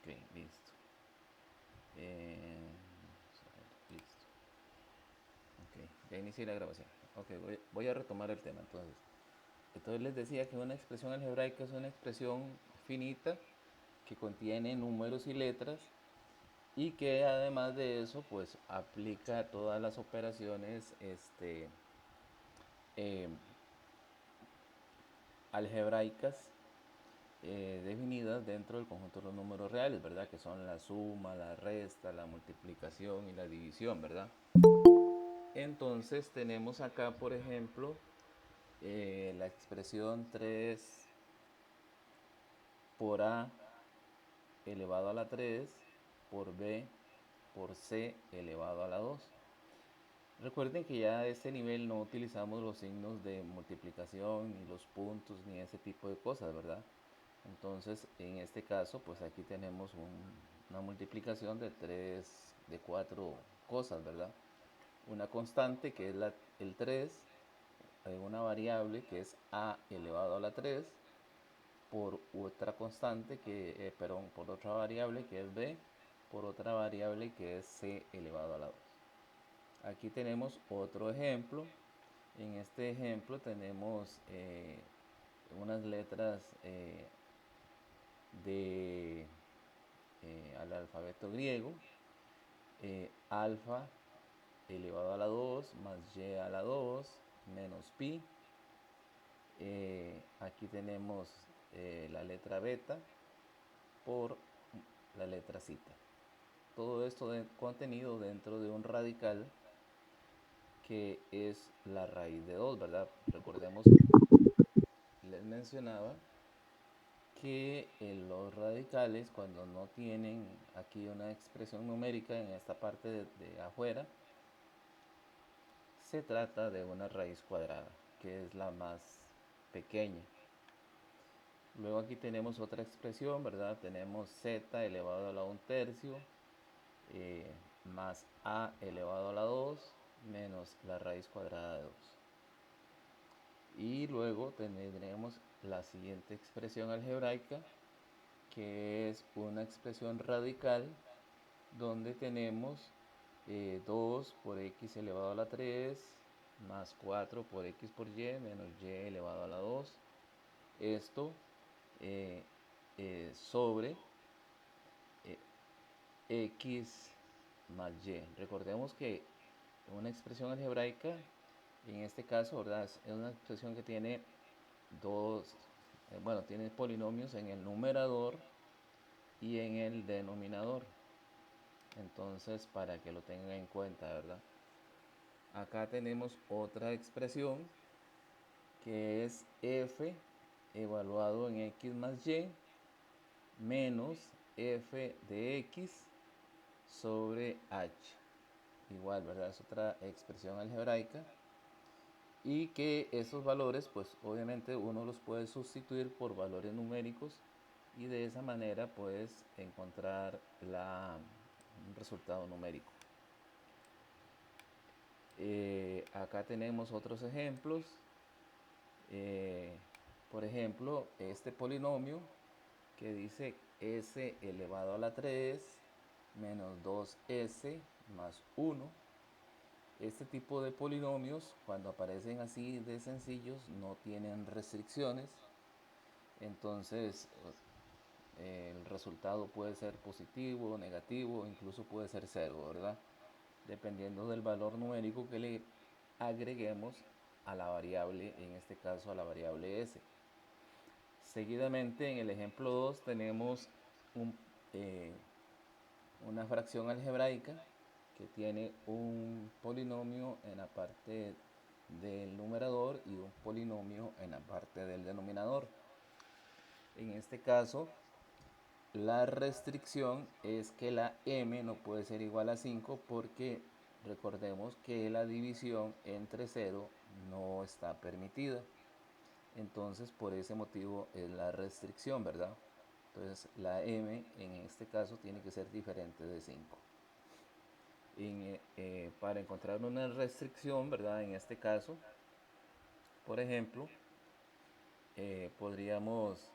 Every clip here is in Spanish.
Ok, listo. Eh, listo. Ok, ya inicié la grabación. Ok, voy a retomar el tema entonces. Entonces les decía que una expresión algebraica es una expresión finita que contiene números y letras y que además de eso pues aplica todas las operaciones eh, algebraicas definidas dentro del conjunto de los números reales, ¿verdad? Que son la suma, la resta, la multiplicación y la división, ¿verdad? Entonces tenemos acá, por ejemplo, la expresión 3 por A elevado a la 3 por B por C elevado a la 2. Recuerden que ya a este nivel no utilizamos los signos de multiplicación, ni los puntos, ni ese tipo de cosas, ¿verdad? Entonces, en este caso, pues aquí tenemos una multiplicación de de cuatro cosas, ¿verdad? Una constante que es el 3, una variable que es a elevado a la 3, por otra constante perdón, por otra variable que es b, por otra variable que es c elevado a la 2. Aquí tenemos otro ejemplo. En este ejemplo tenemos unas letras de al alfabeto griego, alfa elevado a la 2 más y a la 2 menos pi. Aquí tenemos la letra beta por la letra zeta. Todo esto contenido dentro de un radical que es la raíz de 2, ¿verdad? Recordemos que les mencionaba que los radicales, cuando no tienen aquí una expresión numérica en esta parte de afuera, se trata de una raíz cuadrada, que es la más pequeña. Luego aquí tenemos otra expresión, ¿verdad? Tenemos z elevado a la 1/3 más a elevado a la 2 menos la raíz cuadrada de 2. Y luego tendremos la siguiente expresión algebraica, que es una expresión radical donde tenemos 2 por x elevado a la 3 más 4 por x por y menos y elevado a la 2. Esto eh, sobre x más y. Recordemos que una expresión algebraica, en este caso, ¿verdad? Es una expresión que tiene tiene polinomios en el numerador y en el denominador. Entonces, para que lo tengan en cuenta, ¿verdad? Acá tenemos otra expresión que es f evaluado en x más y menos f de x sobre h. Igual, ¿verdad? Es otra expresión algebraica y que esos valores, pues obviamente uno los puede sustituir por valores numéricos y de esa manera puedes encontrar un resultado numérico. Acá tenemos otros ejemplos. Por ejemplo, este polinomio que dice s elevado a la 3 menos 2s más 1. Este tipo de polinomios, cuando aparecen así de sencillos, no tienen restricciones. Entonces, el resultado puede ser positivo, negativo, incluso puede ser cero, ¿verdad? Dependiendo del valor numérico que le agreguemos a la variable, en este caso a la variable s. Seguidamente, en el ejemplo 2 tenemos eh, una fracción algebraica que tiene un polinomio en la parte del numerador y un polinomio en la parte del denominador. En este caso, la restricción es que la m no puede ser igual a 5 porque recordemos que la división entre 0 no está permitida. Entonces, por ese motivo es la restricción, ¿verdad? Entonces, la m en este caso tiene que ser diferente de 5. Para encontrar una restricción, ¿verdad? En este caso, por ejemplo, podríamos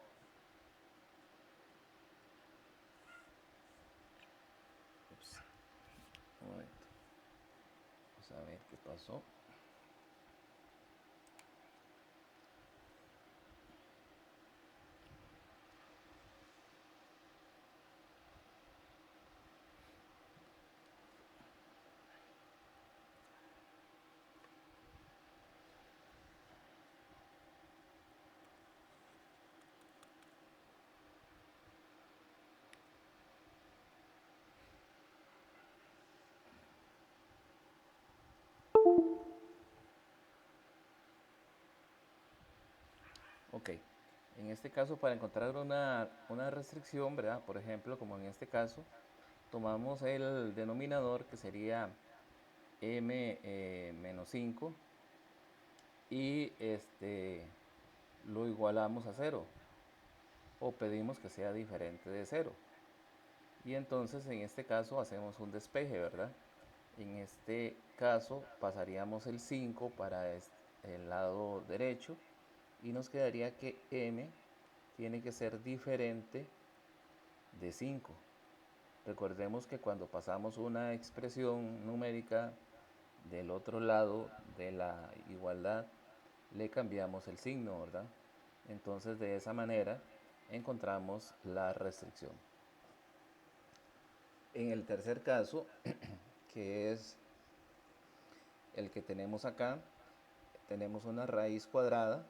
qué pasó. Ok, en este caso para encontrar una restricción, ¿verdad? Por ejemplo, como en este caso, tomamos el denominador que sería m menos 5 y lo igualamos a cero o pedimos que sea diferente de cero. Y entonces en este caso hacemos un despeje, ¿verdad? En este caso pasaríamos el 5 para el lado derecho y nos quedaría que m tiene que ser diferente de 5. Recordemos que cuando pasamos una expresión numérica del otro lado de la igualdad, le cambiamos el signo, ¿verdad? Entonces de esa manera encontramos la restricción. En el tercer caso, que es el que tenemos acá, tenemos una raíz cuadrada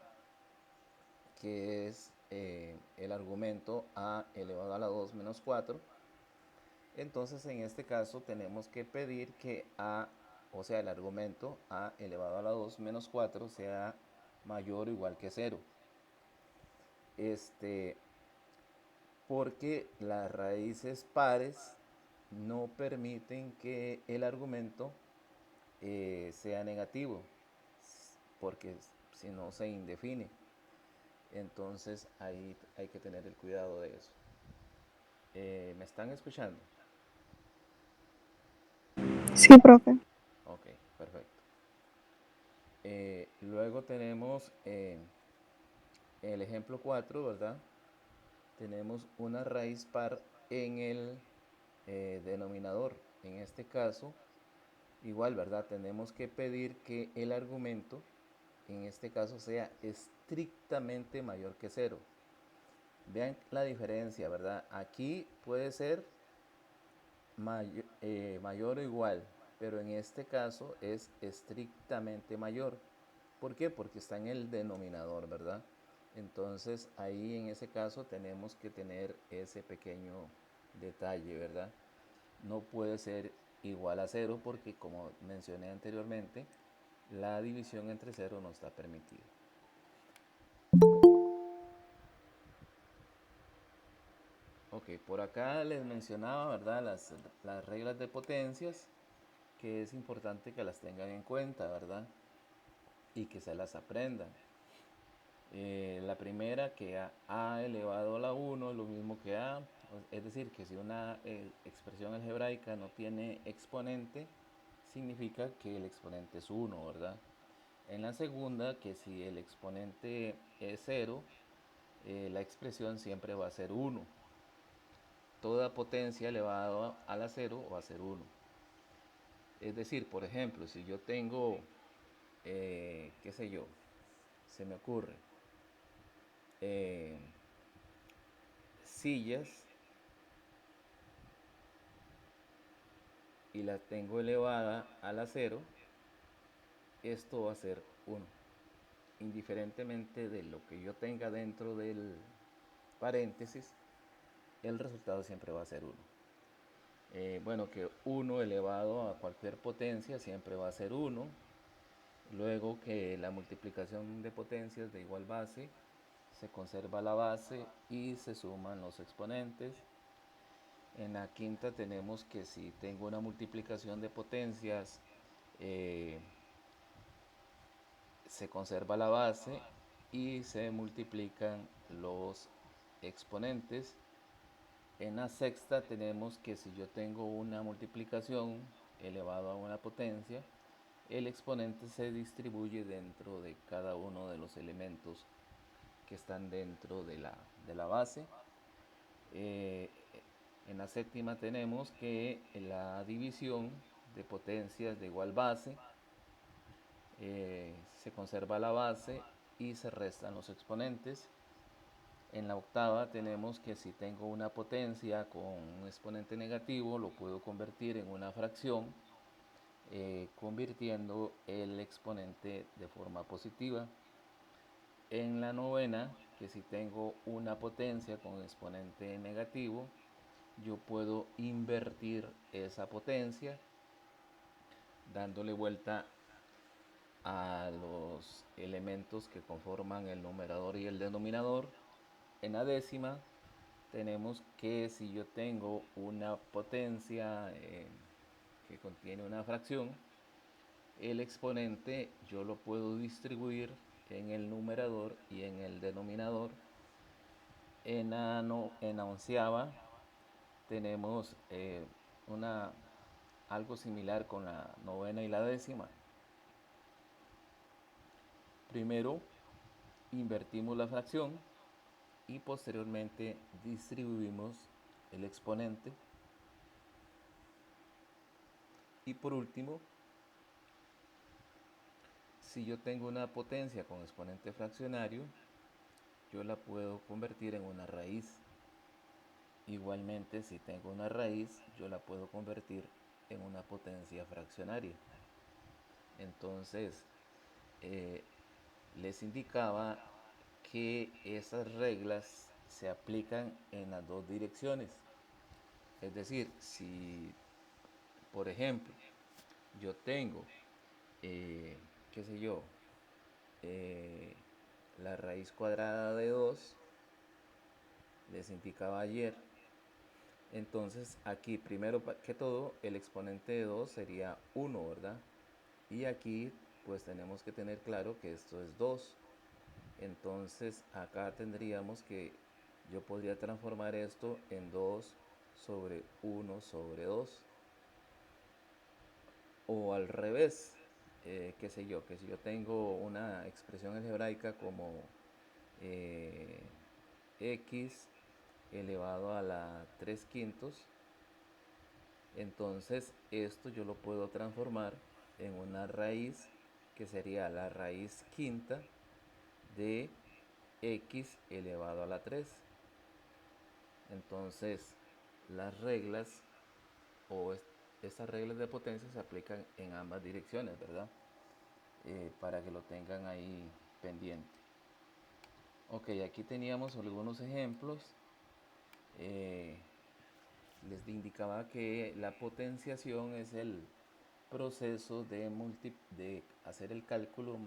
que es el argumento a elevado a la 2 menos 4. Entonces en este caso tenemos que pedir que a, o sea, el argumento a elevado a la 2 menos 4 sea mayor o igual que 0. Porque las raíces pares no permiten que el argumento sea negativo, porque si no se indefine. Entonces ahí hay que tener el cuidado de eso. ¿Me están escuchando? Sí, profe. Ok, perfecto. Luego tenemos el ejemplo 4, ¿verdad? Tenemos una raíz par en el denominador. En este caso, igual, ¿verdad? Tenemos que pedir que el argumento, en este caso, sea estrictamente mayor que 0. Vean la diferencia, ¿verdad? Aquí puede ser mayor o igual, pero en este caso es estrictamente mayor. ¿Por qué? Porque está en el denominador, ¿verdad? Entonces ahí en ese caso tenemos que tener ese pequeño detalle, ¿verdad? No puede ser igual a 0 porque, como mencioné anteriormente, la división entre 0 no está permitida. Ok, por acá les mencionaba, ¿verdad? Las reglas de potencias, que es importante que las tengan en cuenta, ¿verdad? Y que se las aprendan. La primera, que a elevado a la 1 es lo mismo que a, es decir, que si una expresión algebraica no tiene exponente, significa que el exponente es 1, ¿verdad? En la segunda, que si el exponente es 0, la expresión siempre va a ser 1. Toda potencia elevada a la 0 va a ser 1. Es decir, por ejemplo, si yo tengo, qué sé yo, se me ocurre, eh, sillas y la tengo elevada a la 0, esto va a ser 1. Indiferentemente de lo que yo tenga dentro del paréntesis, el resultado siempre va a ser 1. Bueno, que 1 elevado a cualquier potencia siempre va a ser 1. Luego que la multiplicación de potencias de igual base, se conserva la base y se suman los exponentes. En la quinta tenemos que si tengo una multiplicación de potencias, se conserva la base y se multiplican los exponentes. En la sexta tenemos que si yo tengo una multiplicación elevado a una potencia, el exponente se distribuye dentro de cada uno de los elementos que están dentro de la base. Eh, en la séptima tenemos que la división de potencias de igual base se conserva la base y se restan los exponentes. En la octava tenemos que si tengo una potencia con un exponente negativo, lo puedo convertir en una fracción, convirtiendo el exponente de forma positiva. En la novena, que si tengo una potencia con exponente negativo, yo puedo invertir esa potencia dándole vuelta a los elementos que conforman el numerador y el denominador. En la décima tenemos que si yo tengo una potencia que contiene una fracción, el exponente yo lo puedo distribuir en el numerador y en el denominador. En la onceava tenemos algo similar con la novena y la décima. Primero invertimos la fracción y posteriormente distribuimos el exponente. Y por último, si yo tengo una potencia con exponente fraccionario, yo la puedo convertir en una raíz. Igualmente, si tengo una raíz, yo la puedo convertir en una potencia fraccionaria. Entonces, eh, les indicaba que esas reglas se aplican en las dos direcciones. Es decir, si, por ejemplo, yo tengo, qué sé yo, eh, la raíz cuadrada de 2, les indicaba ayer, entonces aquí primero que todo el exponente de 2 sería 1, ¿verdad? Y aquí pues tenemos que tener claro que esto es 2. Entonces acá tendríamos que yo podría transformar esto en 2 sobre 1 sobre 2. O al revés, qué sé yo, que si yo tengo una expresión algebraica como x elevado a la 3 quintos, entonces esto yo lo puedo transformar en una raíz que sería la raíz quinta de x elevado a la 3. Entonces las reglas o estas reglas de potencia se aplican en ambas direcciones, ¿verdad? Para que lo tengan ahí pendiente. Ok, aquí teníamos algunos ejemplos. Eh, Les indicaba que la potenciación es el proceso de hacer el cálculo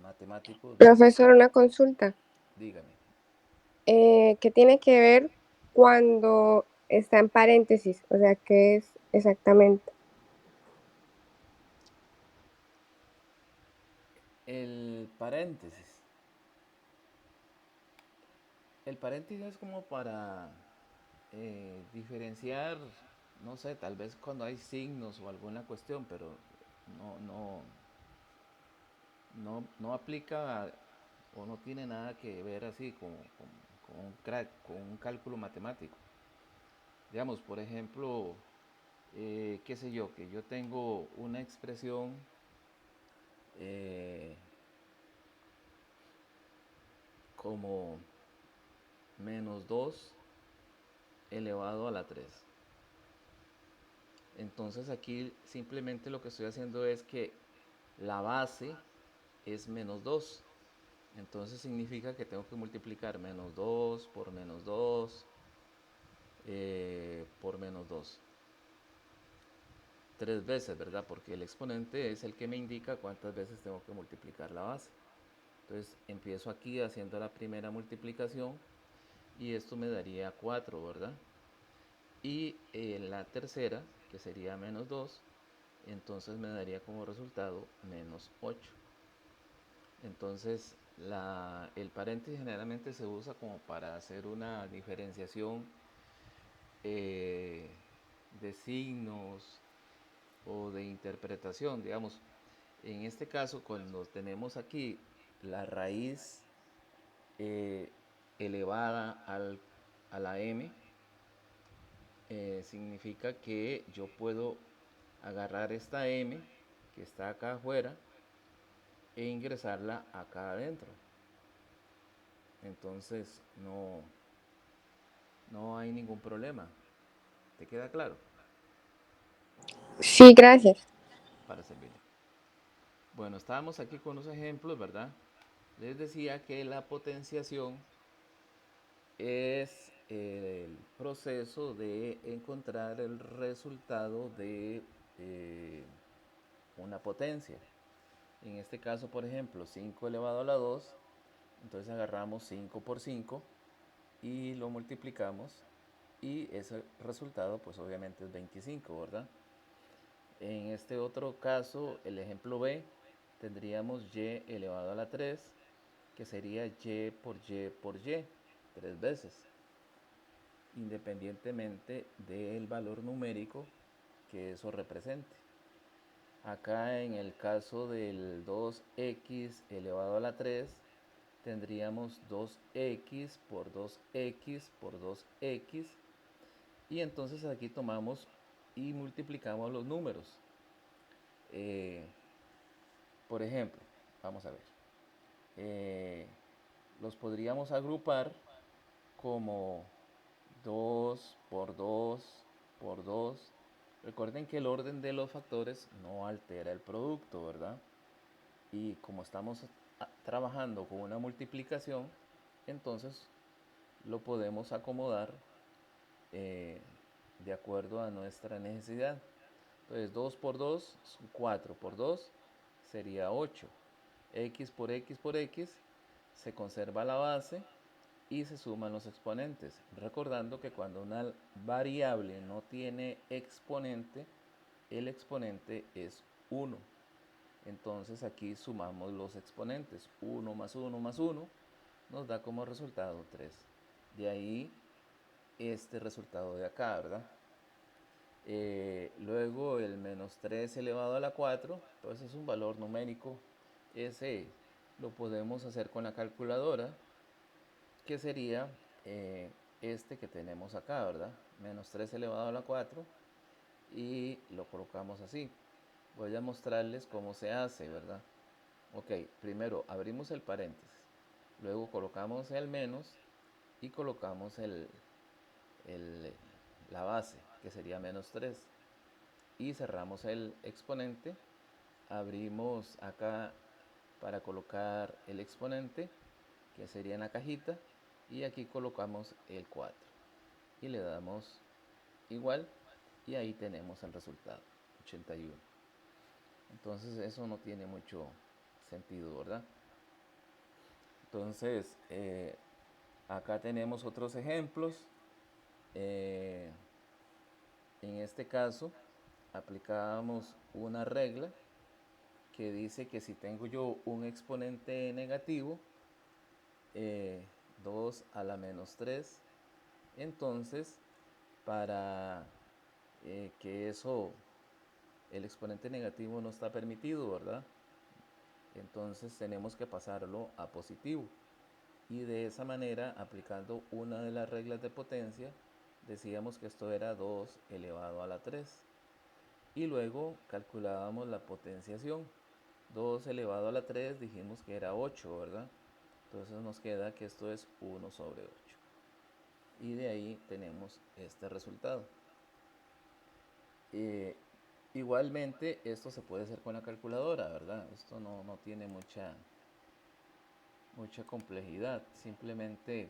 matemático. Profesor, una consulta. Dígame. ¿Qué tiene que ver cuando está en paréntesis? O sea, ¿qué es exactamente? El paréntesis. El paréntesis es como para diferenciar, no sé, tal vez cuando hay signos o alguna cuestión, pero no, no, no aplica o no tiene nada que ver así con un cálculo matemático. Digamos, por ejemplo, qué sé yo, que yo tengo una expresión eh, como menos 2 elevado a la 3. Entonces aquí simplemente lo que estoy haciendo es que la base es menos 2. Entonces significa que tengo que multiplicar menos 2 por menos 2 por menos 2. 3 veces, ¿verdad? Porque el exponente es el que me indica cuántas veces tengo que multiplicar la base. Entonces empiezo aquí haciendo la primera multiplicación y esto me daría 4, ¿verdad? Y la tercera, que sería menos 2, entonces me daría como resultado menos 8. Entonces el paréntesis generalmente se usa como para hacer una diferenciación de signos o de interpretación, digamos. En este caso, cuando tenemos aquí la raíz eh, elevada a la m, significa que yo puedo agarrar esta m que está acá afuera e ingresarla acá adentro. Entonces no hay ningún problema. ¿Te queda claro? Sí, gracias. Para servirle. Bueno, estábamos aquí con los ejemplos, ¿verdad? Les decía que la potenciación es el proceso de encontrar el resultado de eh, una potencia. En este caso, por ejemplo, 5 elevado a la 2, entonces agarramos 5 por 5 y lo multiplicamos y ese resultado pues obviamente es 25, ¿verdad? En este otro caso, el ejemplo B, tendríamos y elevado a la 3, que sería y por y, 3 veces, independientemente del valor numérico que eso represente. Acá en el caso del 2x elevado a la 3, tendríamos 2x por 2x por 2x, y entonces aquí tomamos y multiplicamos los números. Eh, por ejemplo, vamos a ver, eh, los podríamos agrupar como 2 por 2 por 2. Recuerden que el orden de los factores no altera el producto, ¿verdad? Y como estamos trabajando con una multiplicación, entonces lo podemos acomodar eh, de acuerdo a nuestra necesidad. Entonces 2 por 2 son 4 por 2 sería 8. X por X se conserva la base y se suman los exponentes. Recordando que cuando una variable no tiene exponente, el exponente es 1. Entonces aquí sumamos los exponentes. 1 más 1 más 1 nos da como resultado 3. De ahí este resultado de acá, ¿verdad? Luego el menos 3 elevado a la 4, pues es un valor numérico. Ese lo podemos hacer con la calculadora, que sería este que tenemos acá, ¿verdad? Menos 3 elevado a la 4, y lo colocamos así. Voy a mostrarles cómo se hace, ¿verdad? Ok, primero abrimos el paréntesis, luego colocamos el menos y colocamos el- la base, que sería menos 3, y cerramos el exponente, abrimos acá para colocar el exponente, que sería en la cajita, y aquí colocamos el 4 y le damos igual, y ahí tenemos el resultado, 81. Entonces eso no tiene mucho sentido, ¿verdad? Entonces acá tenemos otros ejemplos. Eh, en este caso aplicábamos una regla que dice que si tengo yo un exponente negativo, 2 a la menos 3, entonces para que eso, el exponente negativo no está permitido, ¿verdad? Entonces tenemos que pasarlo a positivo. Y de esa manera, aplicando una de las reglas de potencia, decíamos que esto era 2 elevado a la 3. Y luego calculábamos la potenciación. 2 elevado a la 3 dijimos que era 8, ¿verdad? Entonces nos queda que esto es 1 sobre 8. Y de ahí tenemos este resultado. Eh, Igualmente, esto se puede hacer con la calculadora, ¿verdad? Esto no tiene mucha complejidad. Simplemente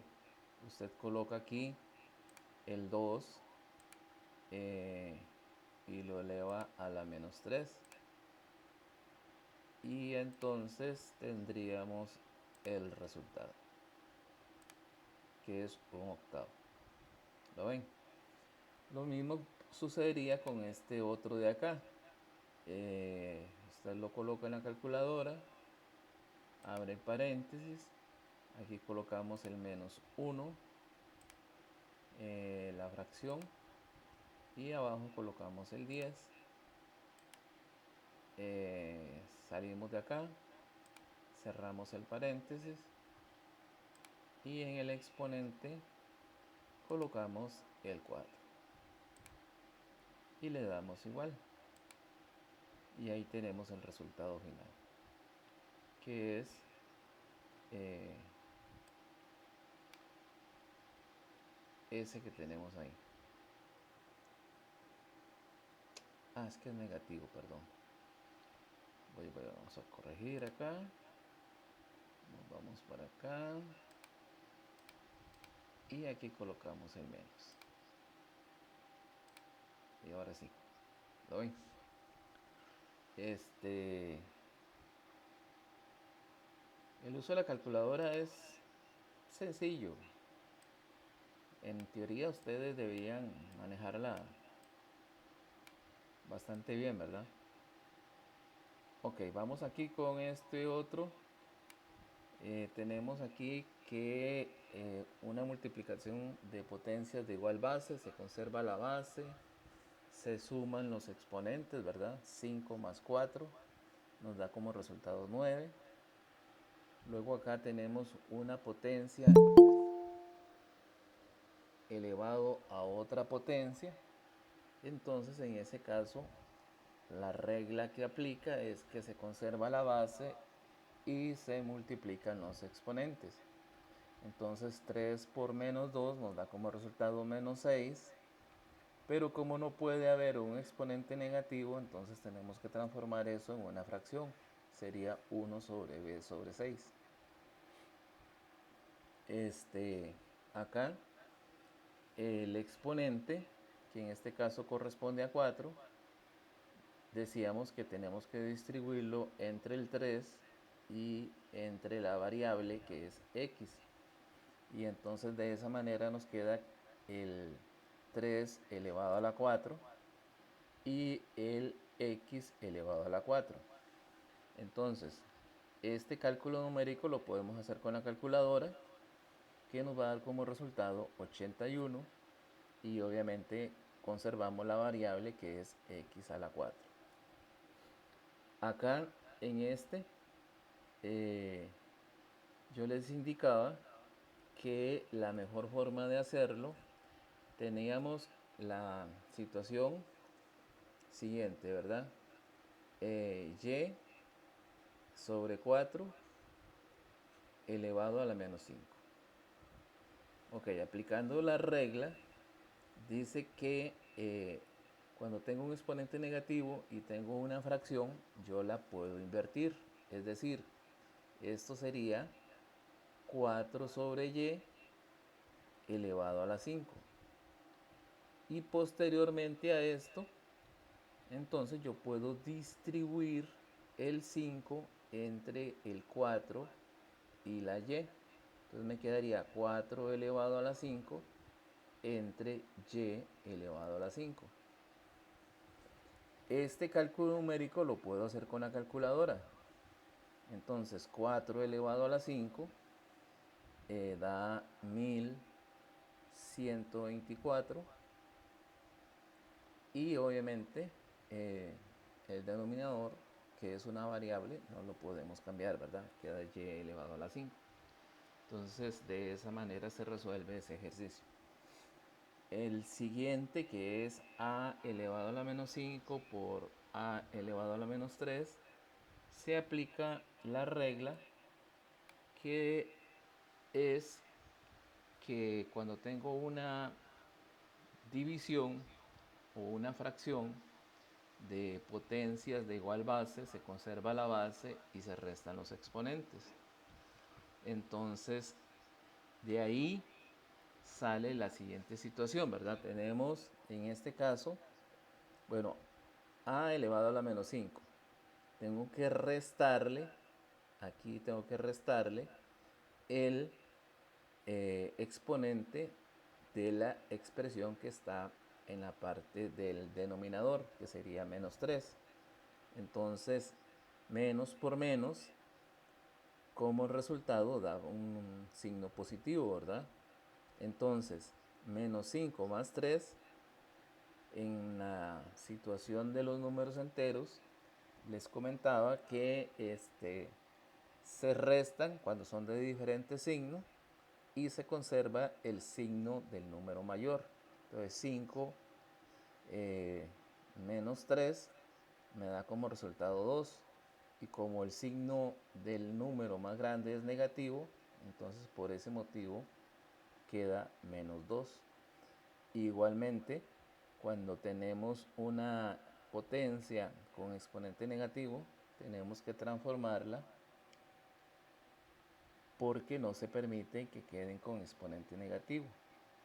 usted coloca aquí el 2 y lo eleva a la menos 3. Y entonces tendríamos el resultado, que es un octavo. ¿Lo ven? Lo mismo sucedería con este otro de acá. Usted lo coloca en la calculadora, abre paréntesis, aquí colocamos el menos 1, la fracción, y abajo colocamos el 10. Salimos de acá, cerramos el paréntesis y en el exponente colocamos el 4 y le damos igual, y ahí tenemos el resultado final, que es ese que tenemos ahí. Es que es negativo, perdón. Vamos a corregir acá. Nos vamos para acá. Y aquí colocamos el menos. Y ahora sí. ¿Lo ven? El uso de la calculadora es sencillo. En teoría ustedes deberían manejarla bastante bien, ¿verdad? Ok, vamos aquí con este otro. Tenemos aquí que una multiplicación de potencias de igual base, se conserva la base, se suman los exponentes, ¿verdad? 5 más 4 nos da como resultado 9. Luego acá tenemos una potencia elevado a otra potencia. Entonces en ese caso la regla que aplica es que se conserva la base y se multiplican los exponentes. Entonces 3 por menos 2 nos da como resultado menos 6. Pero como no puede haber un exponente negativo, entonces tenemos que transformar eso en una fracción. Sería 1 sobre b sobre 6. Acá el exponente, que en este caso corresponde a 4, decíamos que tenemos que distribuirlo entre el 3 y entre la variable que es x. Y entonces de esa manera nos queda el 3 elevado a la 4 y el x elevado a la 4. Entonces, este cálculo numérico lo podemos hacer con la calculadora, que nos va a dar como resultado 81, y obviamente conservamos la variable que es x a la 4. Acá en yo les indicaba que la mejor forma de hacerlo, teníamos la situación siguiente, ¿verdad? Y sobre 4 elevado a la menos 5. Ok, aplicando la regla, dice que cuando tengo un exponente negativo y tengo una fracción, yo la puedo invertir. Es decir, esto sería 4 sobre y elevado a la 5. Y posteriormente a esto, entonces yo puedo distribuir el 5 entre el 4 y la y. Entonces me quedaría 4 elevado a la 5 entre y elevado a la 5. Este cálculo numérico lo puedo hacer con la calculadora. Entonces 4 elevado a la 5 da 1124. Y obviamente el denominador, que es una variable, no lo podemos cambiar, ¿verdad? Queda y elevado a la 5. Entonces de esa manera se resuelve ese ejercicio. El siguiente, que es a elevado a la menos 5 por a elevado a la menos 3, se aplica la regla que es que cuando tengo una división o una fracción de potencias de igual base, se conserva la base y se restan los exponentes. Entonces, de ahí sale la siguiente situación, ¿verdad? Tenemos en este caso, bueno, a elevado a la menos 5. Tengo que restarle, aquí tengo que restarle el exponente de la expresión que está en la parte del denominador, que sería menos 3. Entonces, menos por menos, como resultado da un signo positivo, ¿verdad? Entonces, menos 5 más 3, en la situación de los números enteros, les comentaba que se restan cuando son de diferentes signos y se conserva el signo del número mayor. Entonces 5 menos 3 me da como resultado 2, y como el signo del número más grande es negativo, entonces por ese motivo queda menos 2. Igualmente, cuando tenemos una potencia con exponente negativo, tenemos que transformarla porque no se permite que queden con exponente negativo.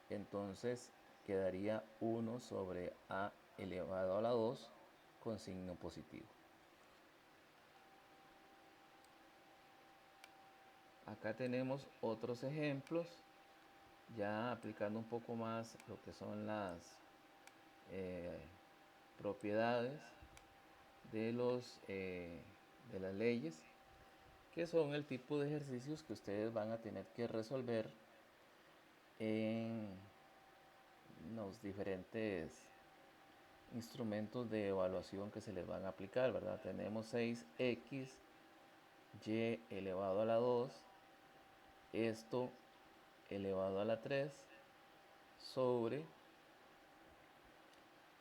Entonces quedaría 1 sobre a elevado a la 2 con signo positivo. Acá tenemos otros ejemplos, ya aplicando un poco más lo que son las propiedades de las leyes, que son el tipo de ejercicios que ustedes van a tener que resolver en los diferentes instrumentos de evaluación que se les van a aplicar, ¿verdad? Tenemos 6x y elevado a la 2, esto elevado a la 3 sobre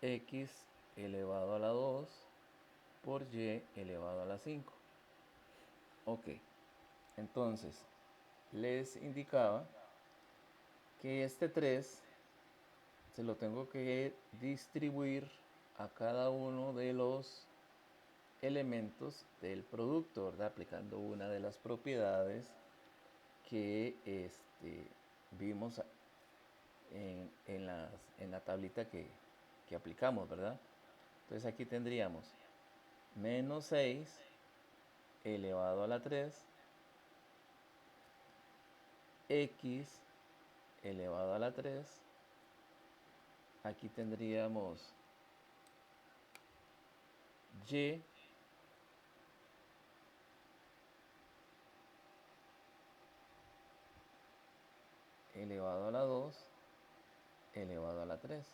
x elevado a la 2 por y elevado a la 5. Ok, entonces les indicaba que este 3 se lo tengo que distribuir a cada uno de los elementos del producto, ¿verdad? Aplicando una de las propiedades que vimos en la tablita que aplicamos, ¿verdad? Entonces aquí tendríamos menos 6 elevado a la 3, x elevado a la 3, aquí tendríamos y elevado a la 2 elevado a la 3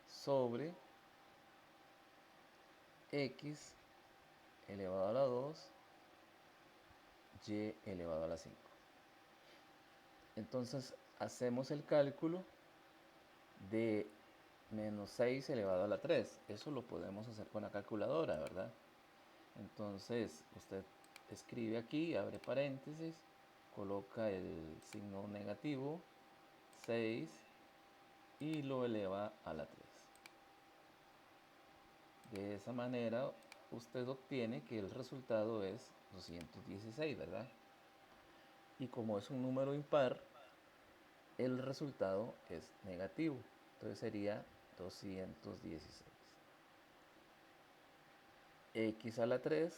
sobre x elevado a la 2 y elevado a la 5. Entonces hacemos el cálculo de menos 6 elevado a la 3. Eso lo podemos hacer con la calculadora, ¿verdad? Entonces usted escribe aquí, abre paréntesis, coloca el signo negativo, 6, y lo eleva a la 3. De esa manera usted obtiene que el resultado es 216, ¿verdad? Y como es un número impar, el resultado es negativo. Entonces sería 216. X a la 3.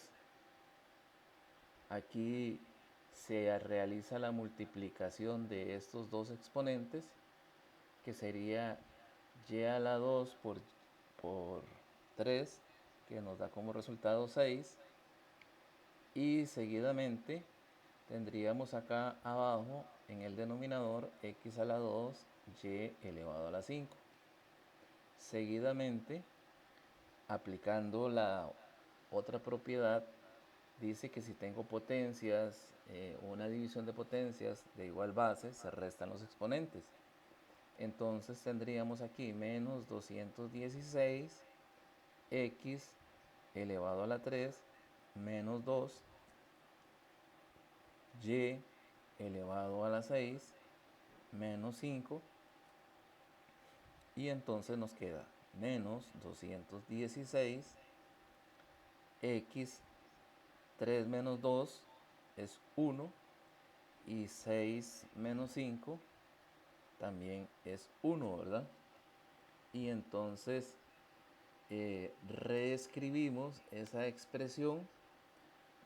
Aquí se realiza la multiplicación de estos dos exponentes, que sería y a la 2 por 3, que nos da como resultado 6. Y seguidamente tendríamos acá abajo en el denominador x a la 2 y elevado a la 5. Seguidamente, aplicando la otra propiedad, dice que si tengo potencias, una división de potencias de igual base, se restan los exponentes. Entonces tendríamos aquí menos 216 x elevado a la 3 menos 2 y elevado a la 6 menos 5, y entonces nos queda menos 216 x 3 menos 2 es 1, y 6 menos 5 también es 1, ¿verdad? Y entonces reescribimos esa expresión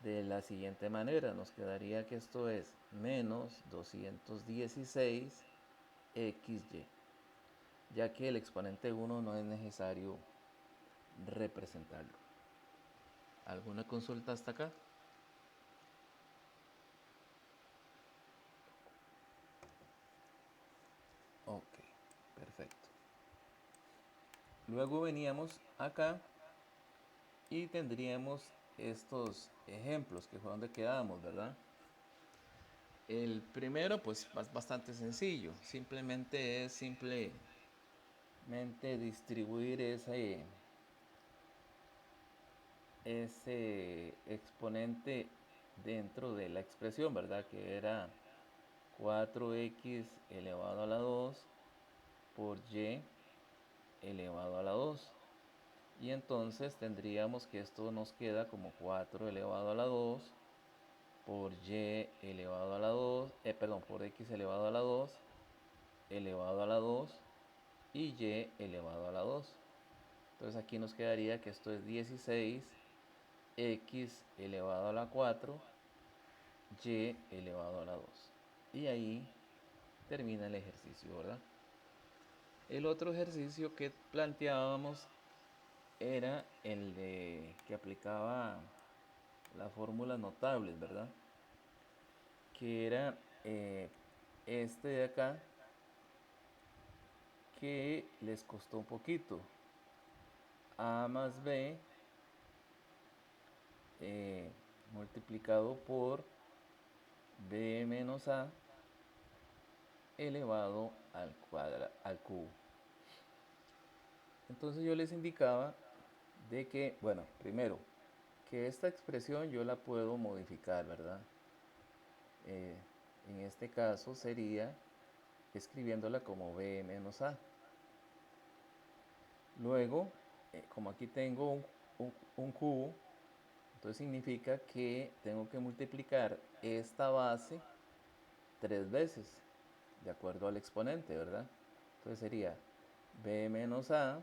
de la siguiente manera. Nos quedaría que esto es menos 216 xy, ya que el exponente 1 no es necesario representarlo. ¿Alguna consulta hasta acá? Ok, perfecto. Luego veníamos acá y tendríamos estos ejemplos que fue donde quedamos, ¿verdad? El primero pues es bastante sencillo, simplemente distribuir ese exponente dentro de la expresión, ¿verdad? Que era 4x elevado a la 2 por y elevado a la 2. Y entonces tendríamos que esto nos queda como 4 elevado a la 2 por y elevado a la 2, perdón, por x elevado a la 2 elevado a la 2 y y elevado a la 2. Entonces aquí nos quedaría que esto es 16 x elevado a la 4 y elevado a la 2. Y ahí termina el ejercicio, ¿verdad? El otro ejercicio que planteábamos era el de que aplicaba las fórmulas notables, ¿verdad? Que era este de acá, que les costó un poquito. A más B multiplicado por B menos A elevado al cubo. Entonces yo les indicaba de que, bueno, primero, que esta expresión yo la puedo modificar, ¿verdad? En este caso sería escribiéndola como B menos A. Luego, como aquí tengo un cubo, entonces significa que tengo que multiplicar esta base 3 veces, de acuerdo al exponente, ¿verdad? Entonces sería B menos A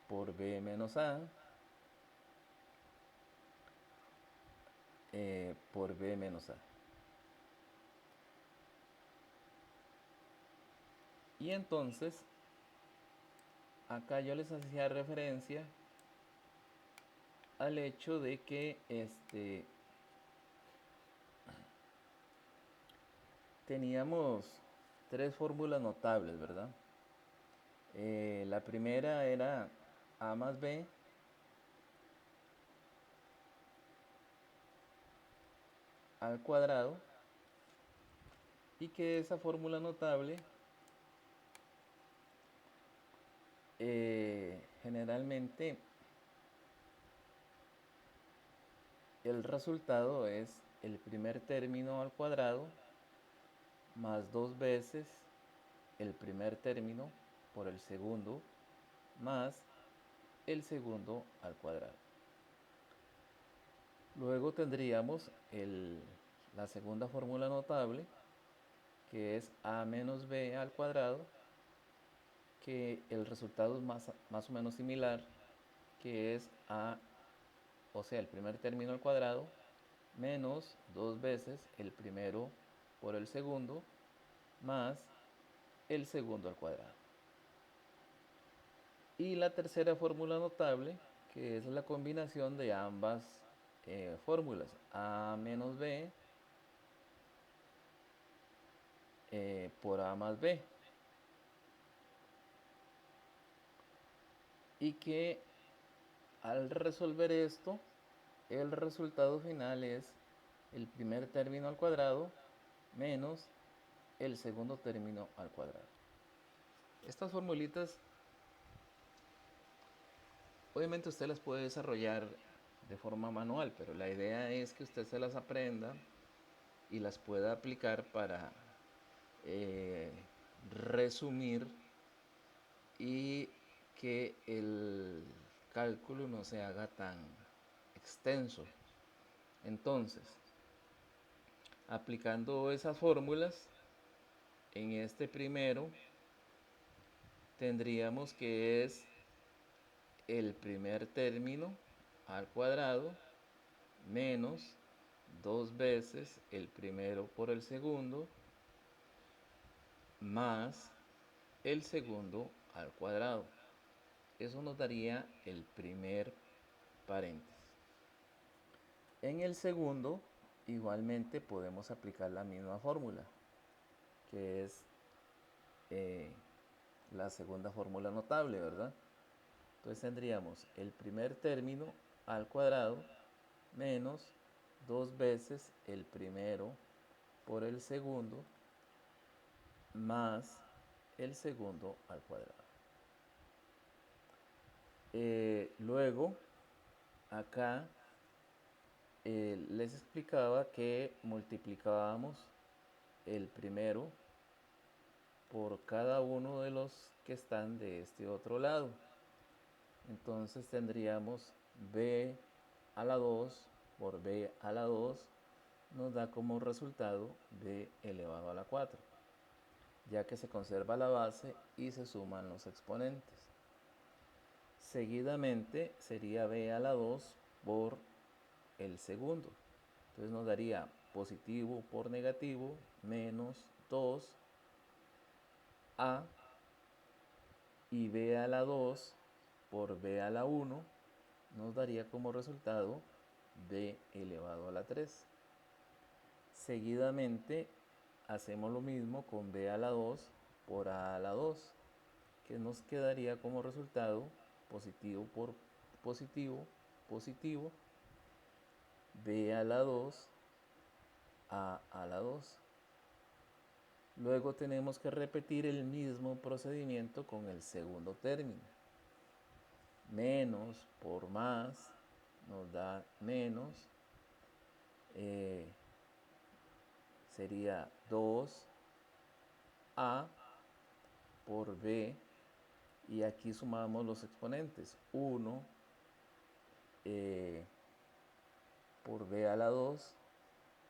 por B menos A por B menos A. Y entonces, acá yo les hacía referencia al hecho de que teníamos tres fórmulas notables, ¿verdad? La primera era A más B al cuadrado, y que esa fórmula notable generalmente el resultado es el primer término al cuadrado más 2 veces el primer término por el segundo más el segundo al cuadrado. Luego tendríamos la segunda fórmula notable, que es a menos b al cuadrado, que el resultado es más o menos similar, que es a, o sea, el primer término al cuadrado menos 2 veces el primero por el segundo más el segundo al cuadrado. Y la tercera fórmula notable, que es la combinación de ambas fórmulas, a menos b por a más b, y que al resolver esto, el resultado final es el primer término al cuadrado menos el segundo término al cuadrado. Estas formulitas, obviamente usted las puede desarrollar de forma manual, pero la idea es que usted se las aprenda y las pueda aplicar para eh, resumir y que el cálculo no se haga tan extenso. Entonces, aplicando esas fórmulas, en este primero tendríamos que es el primer término al cuadrado menos 2 veces el primero por el segundo más el segundo al cuadrado. Eso nos daría el primer paréntesis. En el segundo, igualmente podemos aplicar la misma fórmula, que es la segunda fórmula notable, ¿verdad? Entonces tendríamos el primer término al cuadrado menos 2 veces el primero por el segundo más el segundo al cuadrado. Luego acá les explicaba que multiplicábamos el primero por cada uno de los que están de este otro lado. Entonces tendríamos b a la 2 por b a la 2 nos da como resultado b elevado a la 4, ya que se conserva la base y se suman los exponentes. Seguidamente sería b a la 2 por el segundo. Entonces nos daría positivo por negativo menos 2a, y b a la 2 por b a la 1 nos daría como resultado b elevado a la 3. Seguidamente hacemos lo mismo con b a la 2 por a la 2, que nos quedaría como resultado positivo por positivo, positivo, b a la 2, a la 2. Luego tenemos que repetir el mismo procedimiento con el segundo término. Menos por más nos da menos, sería 2a por b, y aquí sumamos los exponentes. 1 por b a la 2,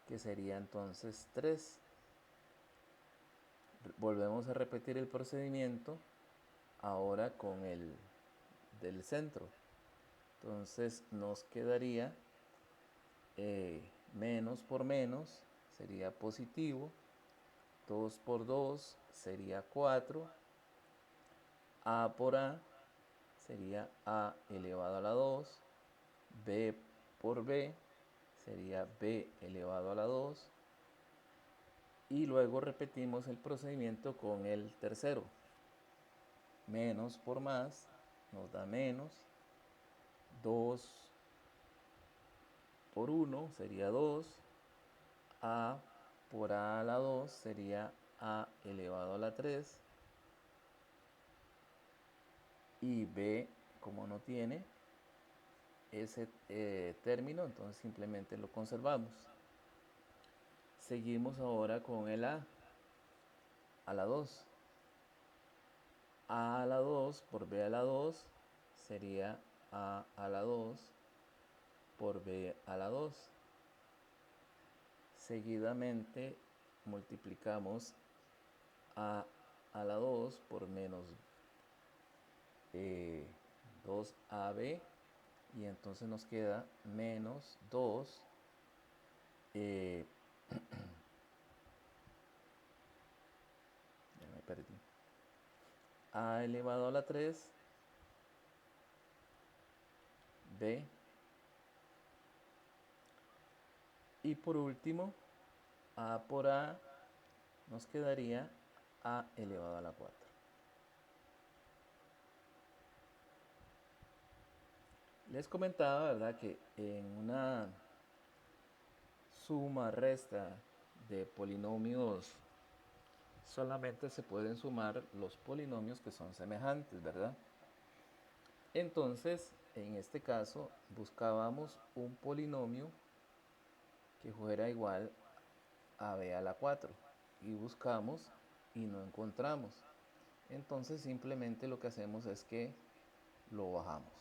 que sería entonces 3. Volvemos a repetir el procedimiento, ahora con el del centro. Entonces nos quedaría menos por menos sería positivo, 2 por 2 sería 4, a por a sería a elevado a la 2, b por b sería b elevado a la 2, y luego repetimos el procedimiento con el tercero. Menos por más nos da menos, 2 por 1 sería 2, a por a la 2 sería a elevado a la 3, y b, como no tiene ese término, entonces simplemente lo conservamos. Seguimos ahora con el a la 2. A la 2 por b a la 2 sería a la 2 por b a la 2. Seguidamente multiplicamos a la 2 por menos 2ab, y entonces nos queda menos 2, ya me perdí, a elevado a la 3, b, y por último a por a nos quedaría a elevado a la 4. Les comentaba, ¿verdad?, que en una suma resta de polinomios solamente se pueden sumar los polinomios que son semejantes, ¿verdad? Entonces, en este caso, buscábamos un polinomio que fuera igual a b a la 4, y buscamos y no encontramos. Entonces simplemente lo que hacemos es que lo bajamos.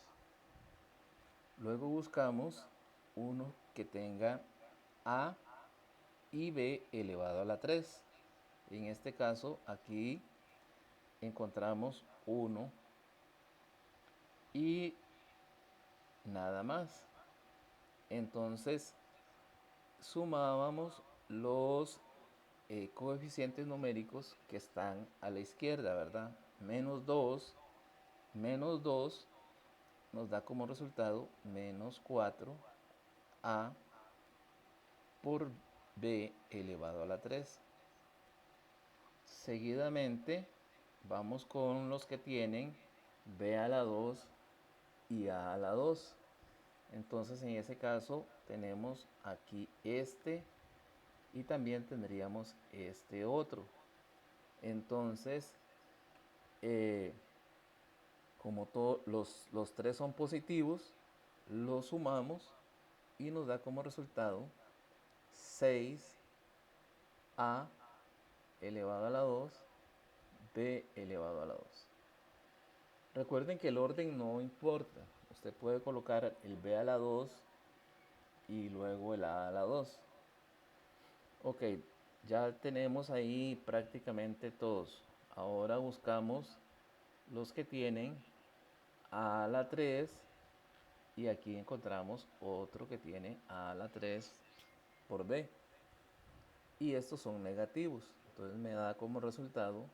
Luego buscamos uno que tenga a y b elevado a la 3. En este caso, aquí encontramos 1 y nada más. Entonces sumábamos los coeficientes numéricos que están a la izquierda, ¿verdad? Menos 2 nos da como resultado menos 4a por b elevado a la 3. Seguidamente vamos con los que tienen b a la 2 y a la 2. Entonces en ese caso tenemos aquí este, y también tendríamos este otro. Entonces, como los tres son positivos, lo sumamos y nos da como resultado 6a elevado a la 2 b elevado a la 2. Recuerden que el orden no importa. Usted puede colocar el b a la 2 y luego el a la 2. Ok, ya tenemos ahí prácticamente todos. Ahora buscamos los que tienen a la 3 y aquí encontramos otro que tiene a la 3 por b. Y estos son negativos. Entonces me da como resultado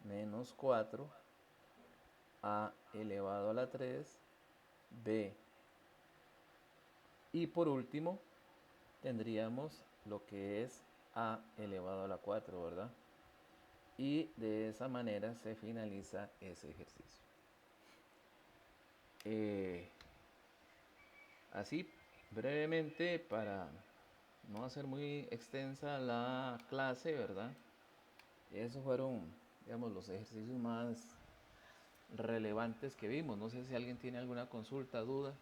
menos 4 a elevado a la 3 b. Y por último tendríamos lo que es a elevado a la 4, ¿verdad? Y de esa manera se finaliza ese ejercicio. Así, brevemente, para no hacer muy extensa la clase, ¿verdad? Esos fueron, digamos, los ejercicios más relevantes que vimos. No sé si alguien tiene alguna consulta, duda.